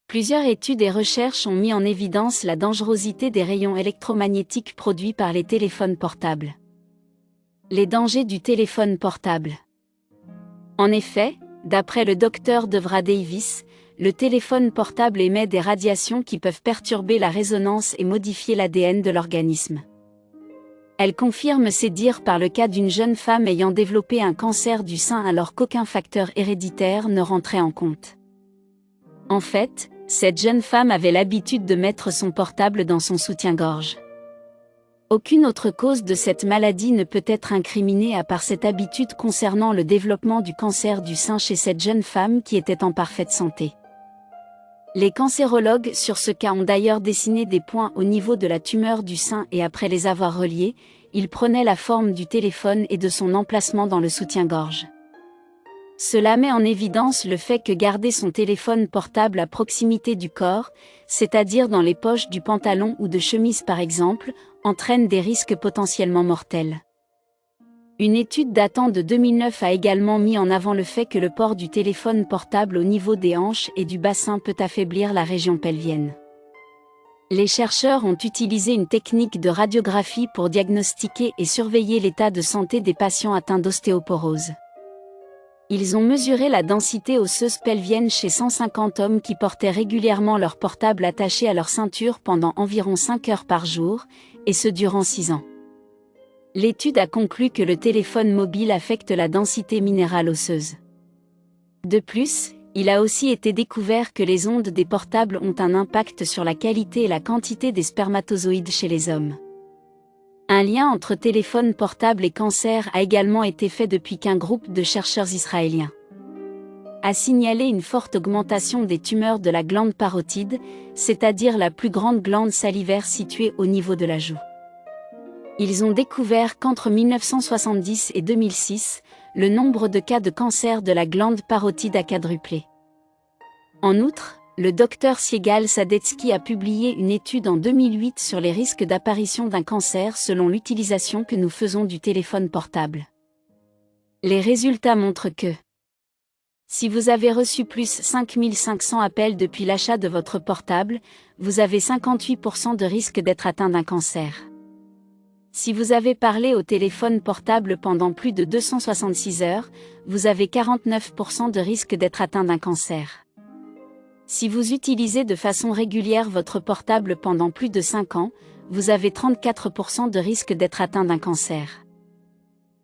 Plusieurs études et recherches ont mis en évidence la dangerosité des rayons électromagnétiques produits par les téléphones portables. Les dangers du téléphone portable. En effet, d'après le docteur Devra Davis, le téléphone portable émet des radiations qui peuvent perturber la résonance et modifier l'ADN de l'organisme. Elle confirme ces dires par le cas d'une jeune femme ayant développé un cancer du sein alors qu'aucun facteur héréditaire ne rentrait en compte. En fait, cette jeune femme avait l'habitude de mettre son portable dans son soutien-gorge. Aucune autre cause de cette maladie ne peut être incriminée à part cette habitude concernant le développement du cancer du sein chez cette jeune femme qui était en parfaite santé. Les cancérologues sur ce cas ont d'ailleurs dessiné des points au niveau de la tumeur du sein et après les avoir reliés, ils prenaient la forme du téléphone et de son emplacement dans le soutien-gorge. Cela met en évidence le fait que garder son téléphone portable à proximité du corps, c'est-à-dire dans les poches du pantalon ou de chemise par exemple, entraîne des risques potentiellement mortels. Une étude datant de 2009 a également mis en avant le fait que le port du téléphone portable au niveau des hanches et du bassin peut affaiblir la région pelvienne. Les chercheurs ont utilisé une technique de radiographie pour diagnostiquer et surveiller l'état de santé des patients atteints d'ostéoporose. Ils ont mesuré la densité osseuse pelvienne chez 150 hommes qui portaient régulièrement leur portable attaché à leur ceinture pendant environ 5 heures par jour, et ce durant 6 ans. L'étude a conclu que le téléphone mobile affecte la densité minérale osseuse. De plus, il a aussi été découvert que les ondes des portables ont un impact sur la qualité et la quantité des spermatozoïdes chez les hommes. Un lien entre téléphone portable et cancer a également été fait depuis qu'un groupe de chercheurs israéliens a signalé une forte augmentation des tumeurs de la glande parotide, c'est-à-dire la plus grande glande salivaire située au niveau de la joue. Ils ont découvert qu'entre 1970 et 2006, le nombre de cas de cancer de la glande parotide a quadruplé. En outre, le Dr Siegal Sadetsky a publié une étude en 2008 sur les risques d'apparition d'un cancer selon l'utilisation que nous faisons du téléphone portable. Les résultats montrent que si vous avez reçu plus 5500 appels depuis l'achat de votre portable, vous avez 58% de risque d'être atteint d'un cancer. Si vous avez parlé au téléphone portable pendant plus de 266 heures, vous avez 49% de risque d'être atteint d'un cancer. Si vous utilisez de façon régulière votre portable pendant plus de 5 ans, vous avez 34% de risque d'être atteint d'un cancer.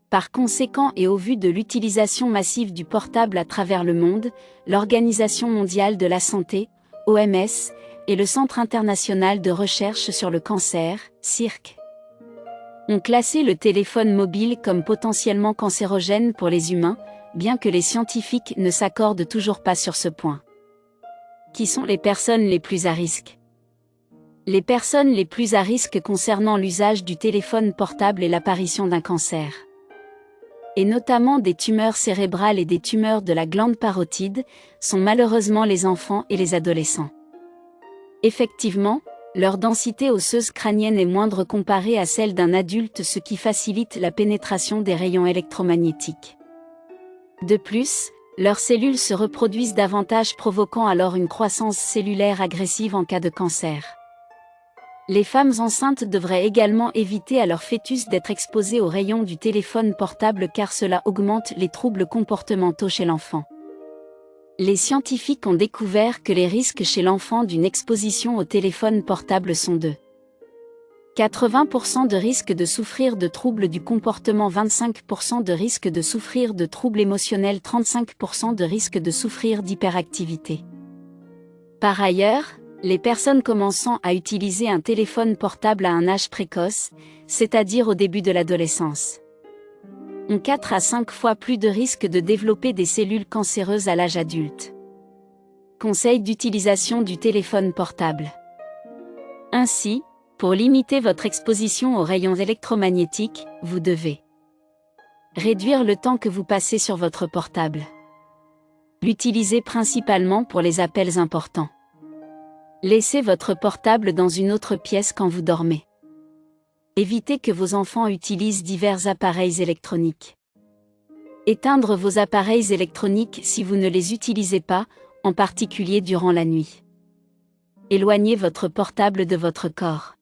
Par conséquent et au vu de l'utilisation massive du portable à travers le monde, l'Organisation mondiale de la santé, OMS, et le Centre international de recherche sur le cancer, CIRC, ont classé le téléphone mobile comme potentiellement cancérogène pour les humains, bien que les scientifiques ne s'accordent toujours pas sur ce point. Qui sont les personnes les plus à risque? Les personnes les plus à risque concernant l'usage du téléphone portable et l'apparition d'un cancer, et notamment des tumeurs cérébrales et des tumeurs de la glande parotide, sont malheureusement les enfants et les adolescents. Effectivement, leur densité osseuse crânienne est moindre comparée à celle d'un adulte, ce qui facilite la pénétration des rayons électromagnétiques. De plus, leurs cellules se reproduisent davantage, provoquant alors une croissance cellulaire agressive en cas de cancer. Les femmes enceintes devraient également éviter à leur fœtus d'être exposées aux rayons du téléphone portable car cela augmente les troubles comportementaux chez l'enfant. Les scientifiques ont découvert que les risques chez l'enfant d'une exposition au téléphone portable sont de 80% de risque de souffrir de troubles du comportement, 25% de risque de souffrir de troubles émotionnels, 35% de risque de souffrir d'hyperactivité. Par ailleurs, les personnes commençant à utiliser un téléphone portable à un âge précoce, c'est-à-dire au début de l'adolescence, ont 4 à 5 fois plus de risque de développer des cellules cancéreuses à l'âge adulte. Conseil d'utilisation du téléphone portable. Ainsi, pour limiter votre exposition aux rayons électromagnétiques, vous devez réduire le temps que vous passez sur votre portable. L'utiliser principalement pour les appels importants. Laissez votre portable dans une autre pièce quand vous dormez. Évitez que vos enfants utilisent divers appareils électroniques. Éteindre vos appareils électroniques si vous ne les utilisez pas, en particulier durant la nuit. Éloignez votre portable de votre corps.